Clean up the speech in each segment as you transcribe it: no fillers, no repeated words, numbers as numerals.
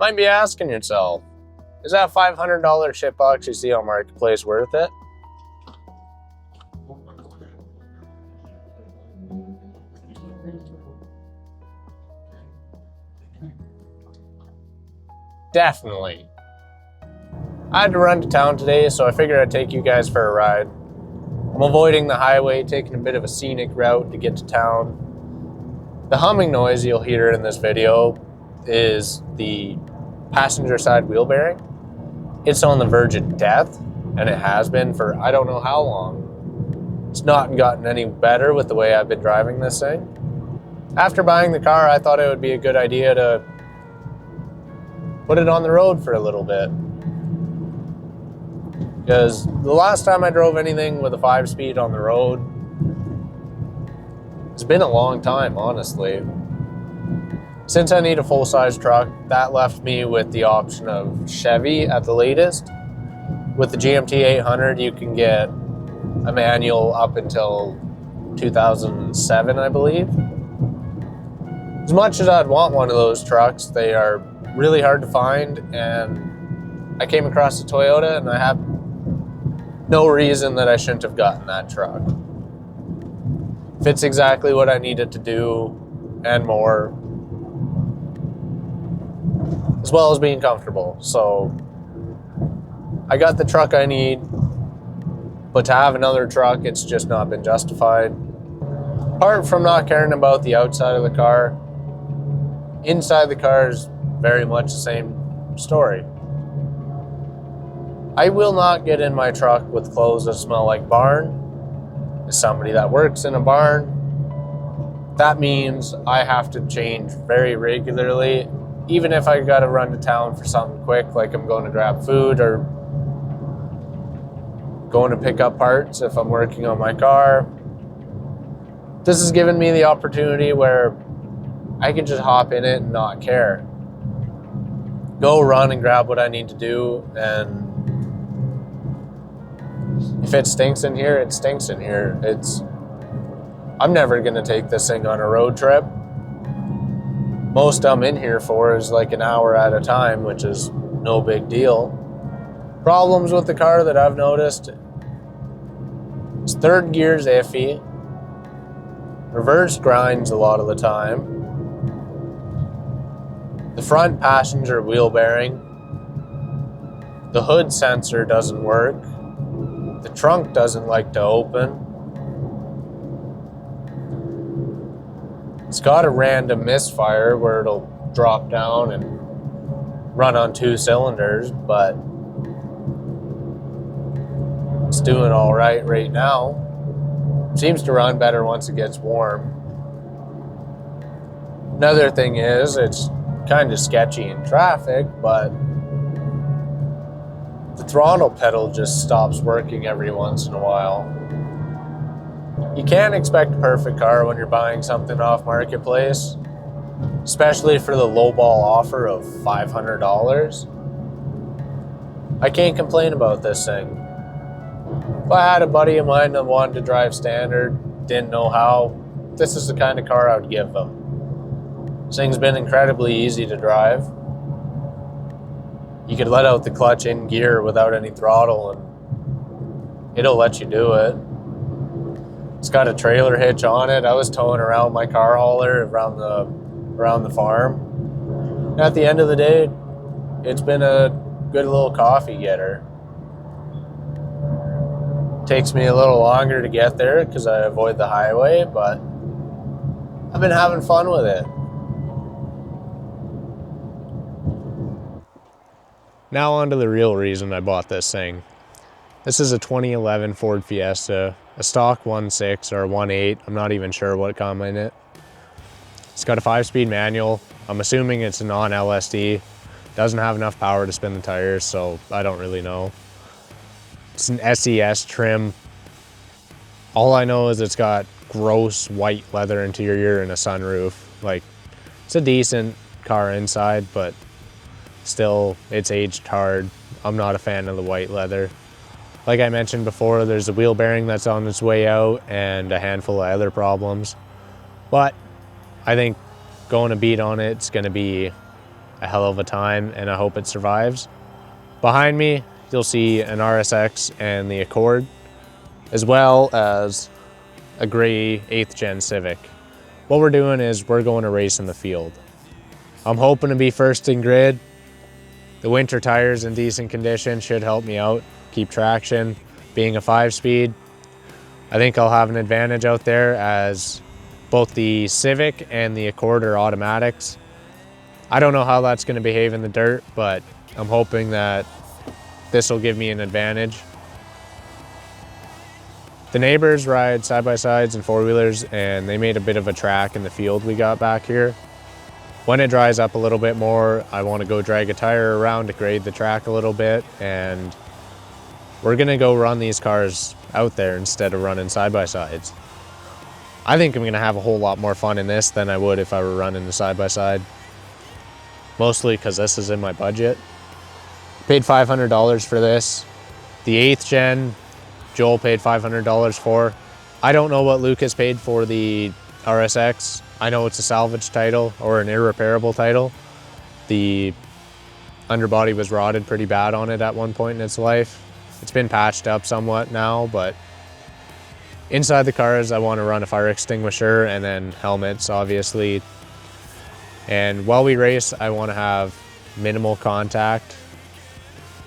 Might be asking yourself, is that $500 shit box you see on Marketplace worth it? Definitely. I had to run to town today, so I figured I'd take you guys for a ride. I'm avoiding the highway, taking a bit of a scenic route to get to town. The humming noise you'll hear in this video is the passenger side wheel bearing. It's on the verge of death, and it has been for I don't know how long. It's not gotten any better with the way I've been driving this thing. After buying the car, I thought it would be a good idea to put it on the road for a little bit. Because the last time I drove anything with a 5-speed on the road, it's been a long time, honestly. Since I need a full-size truck, that left me with the option of Chevy at the latest. With the GMT 800, you can get a manual up until 2007, I believe. As much as I'd want one of those trucks, they are really hard to find, and I came across a Toyota, and I have no reason that I shouldn't have gotten that truck. Fits exactly what I needed to do and more, as well as being comfortable. So I got the truck I need, but to have another truck, it's just not been justified. Apart from not caring about the outside of the car, inside the car is very much the same story. I will not get in my truck with clothes that smell like barn. As somebody that works in a barn, that means I have to change very regularly, even if I gotta run to town for something quick, like I'm going to grab food or going to pick up parts if I'm working on my car. This has given me the opportunity where I can just hop in it and not care. Go run and grab what I need to do, and if it stinks in here, it stinks in here. I'm never gonna take this thing on a road trip. Most I'm in here for is like an hour at a time, which is no big deal. Problems with the car that I've noticed is third gear's iffy. Reverse grinds a lot of the time. The front passenger wheel bearing. The hood sensor doesn't work. The trunk doesn't like to open. It's got a random misfire where it'll drop down and run on 2 cylinders, but it's doing all right now. Seems to run better once it gets warm. Another thing is, it's kind of sketchy in traffic, but the throttle pedal just stops working every once in a while. You can't expect a perfect car when you're buying something off Marketplace, especially for the lowball offer of $500. I can't complain about this thing. If I had a buddy of mine that wanted to drive standard, didn't know how, this is the kind of car I would give them. This thing's been incredibly easy to drive. You could let out the clutch in gear without any throttle and it'll let you do it. It's got a trailer hitch on it. I was towing around my car hauler around the farm. And at the end of the day, it's been a good little coffee getter. Takes me a little longer to get there because I avoid the highway, but I've been having fun with it. Now on to the real reason I bought this thing. This is a 2011 Ford Fiesta, a stock 1.6 or 1.8, I'm not even sure what come in it. It's got a 5-speed manual. I'm assuming it's a non-LSD. Doesn't have enough power to spin the tires, so I don't really know. It's an SES trim. All I know is it's got gross white leather interior and a sunroof. Like, it's a decent car inside, but still, it's aged hard. I'm not a fan of the white leather. Like I mentioned before, there's a wheel bearing that's on its way out and a handful of other problems. But I think going a beat on it's going to be a hell of a time, and I hope it survives. Behind me, you'll see an RSX and the Accord, as well as a gray 8th gen Civic. What we're doing is we're going to race in the field. I'm hoping to be first in grid. The winter tires in decent condition should help me out, keep traction. Being a 5-speed, I think I'll have an advantage out there, as both the Civic and the Accord are automatics. I don't know how that's going to behave in the dirt, but I'm hoping that this will give me an advantage. The neighbors ride side-by-sides and 4-wheelers, and they made a bit of a track in the field we got back here. When it dries up a little bit more, I want to go drag a tire around to grade the track a little bit, and we're going to go run these cars out there instead of running side-by-sides. I think I'm going to have a whole lot more fun in this than I would if I were running the side-by-side. Mostly because this is in my budget. Paid $500 for this. The 8th gen, Joel paid $500 for. I don't know what Lucas paid for the RSX. I know it's a salvage title or an irreparable title. The underbody was rotted pretty bad on it at one point in its life. It's been patched up somewhat now, but inside the cars, I want to run a fire extinguisher and then helmets, obviously. And while we race, I want to have minimal contact.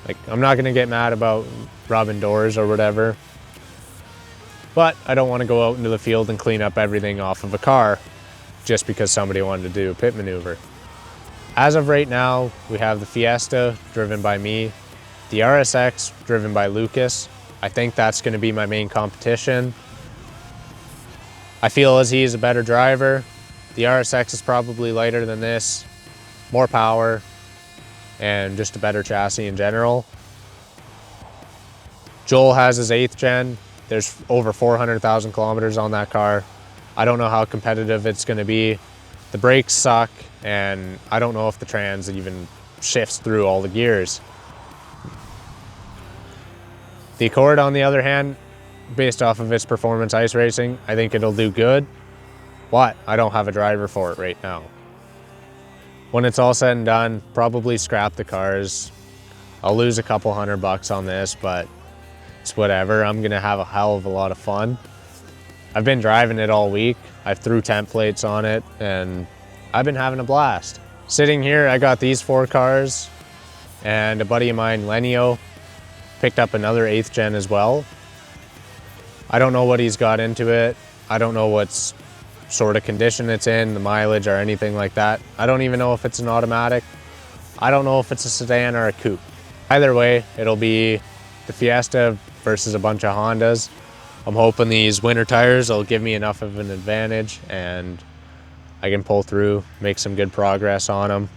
Like, I'm not going to get mad about rubbing doors or whatever, but I don't want to go out into the field and clean up everything off of a car just because somebody wanted to do a pit maneuver. As of right now, we have the Fiesta driven by me, the RSX driven by Lucas. I think that's going to be my main competition. I feel as he's a better driver. The RSX is probably lighter than this, more power, and just a better chassis in general. Joel has his 8th gen. There's over 400,000 kilometers on that car. I don't know how competitive it's going to be. The brakes suck, and I don't know if the trans even shifts through all the gears. The Accord, on the other hand, based off of its performance ice racing, I think it'll do good, but I don't have a driver for it right now. When it's all said and done, probably scrap the cars. I'll lose a couple $100 on this, but it's whatever. I'm gonna have a hell of a lot of fun. I've been driving it all week. I threw templates on it, and I've been having a blast. Sitting here, I got these 4 cars, and a buddy of mine, Lenio, picked up another 8th gen as well. I don't know what he's got into it. I don't know what's sort of condition it's in, the mileage or anything like that. I don't even know if it's an automatic. I don't know if it's a sedan or a coupe. Either way, it'll be the Fiesta versus a bunch of Hondas. I'm hoping these winter tires will give me enough of an advantage and I can pull through, make some good progress on them.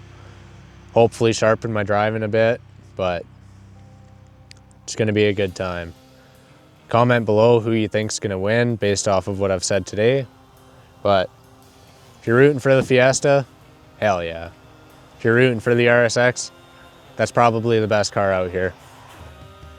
Hopefully sharpen my driving a bit, but it's gonna be a good time. Comment below who you think's gonna win based off of what I've said today. But if you're rooting for the Fiesta, hell yeah. If you're rooting for the RSX, that's probably the best car out here.